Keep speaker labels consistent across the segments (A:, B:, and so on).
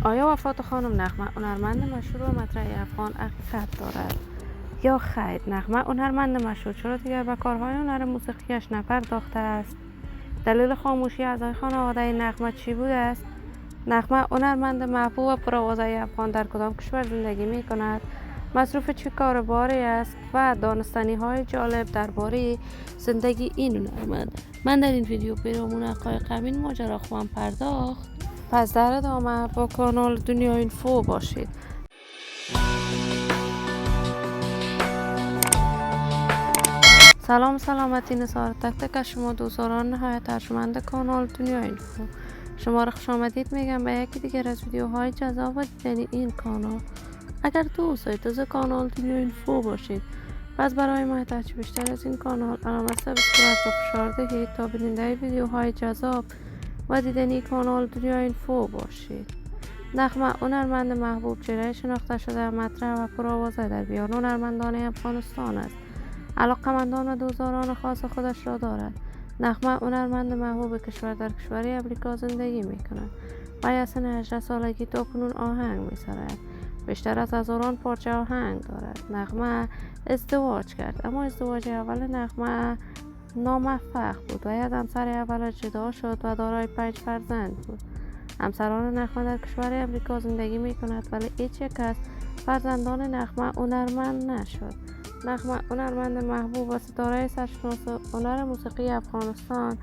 A: آیا وفات خانم نغمه هنرمند مشهور و مطرح افغان حقیقت دارد یا خیر؟ نغمه هنرمند مشهور چرا دیگر به کارهای هنر موسیقیش نپرداخته است؟ دلیل خاموشی اعضای خانواده نغمه چی بوده است؟ نغمه هنرمند محبوب و پرآوازه افغان در کدام کشور زندگی می کند؟ مصروف چه کارباری است و دانستنی های جالب درباره زندگی این هنرمند من در این ویدیو پیرامون حقایق این ماجرا خواهم پرداخت. پس در ادامه با کانال دنیا اینفو باشید. سلام و سلامتی نثار تک تک شما دوستان نهایت ارجمند کانال دنیا اینفو. شما را خوش آمدید میگم به یکی دیگر از ویدیوهای جذاب و دیدنی این کانال. اگر دوست تازه کانال دنیا اینفو باشید پس برای محتاج بیشتر از این کانال علامت سابسکرایب را فشار دهید تا بیننده ویدیوهای جذاب و دیدنی کانال دنیا اینفو باشید. نغمه هنرمند محبوب، چهره شناخته شده، مطرح و پرآوازه در میان هنرمندان افغانستان است. علاقه‌مندان و دوستداران خاص خودش را دارد. نغمه هنرمند محبوب کشور در کشور امریکا زندگی می‌کند و از سن 18 سالگی تا کنون آهنگ می‌سراید. بیشتر از هزاران پارچه آهنگ دارد. نغمه ازدواج کرد، اما ازدواج اول نغمه ناموفق بود و از همسر اول جدا شد و دارای 5 فرزند بود. همسران نغمه در کشور امریکا زندگی می کند ولی هیچ یک از فرزندان نغمه هنرمند نشد. نغمه هنرمند محبوب و ستاره سرشناس هنر موسیقی افغانستان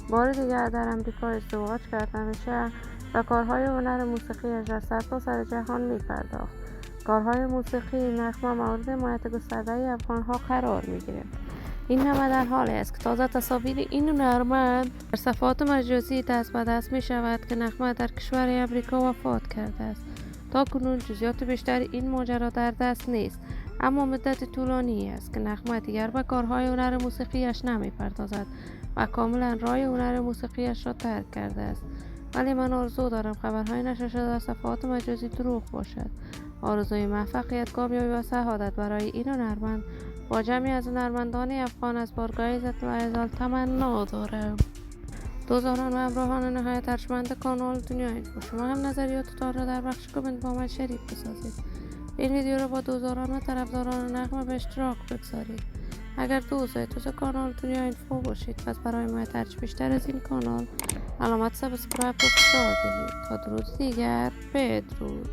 A: بار دیگر در امریکا ازدواج کرد. همیشه به کارهای هنر موسیقیش در سرتاسر جهان می پرداخت. کارهای موسیقی نغمه مورد حمایت گسترده افغانها قرار می گرفت. این همه در حالی است که تازه تصاویر این هنرمند در صفحات مجازی دست به دست می شود که نغمه در کشور امریکا وفات کرده است. تا کنون جزئیات بیشتر این ماجرا در دست نیست، اما مدت طولانی است که نغمه دیگر به کارهای هنر موسیقیش نمی پردازد و کاملا راه هنر موسیقیش را ترک کرده است. ولی من آرزو دارم خبرهای نشر شده در صفحات مجازی دروغ باشد. آرزوی موفقیت، کامیابی و سعادت برای این هنرمند با جمعی از هنرمندان افغان از بارگاه عزت و اعزال تمنا دارم. دوستان و همراهان نهایت ارجمند کانال دنیا اینفو، شما هم نظریاتتان را در بخش کامنت با من شریک بسازید. این ویدیو را با دوستان و طرفداران نغمه به اشتراک بگذارید. اگر دوست کانال دنیا اینفو باشید پس برای محتاج بیشتر از این کانال علامت سابسکرایب را فشار دهید. تا درود دیگر، بدرود.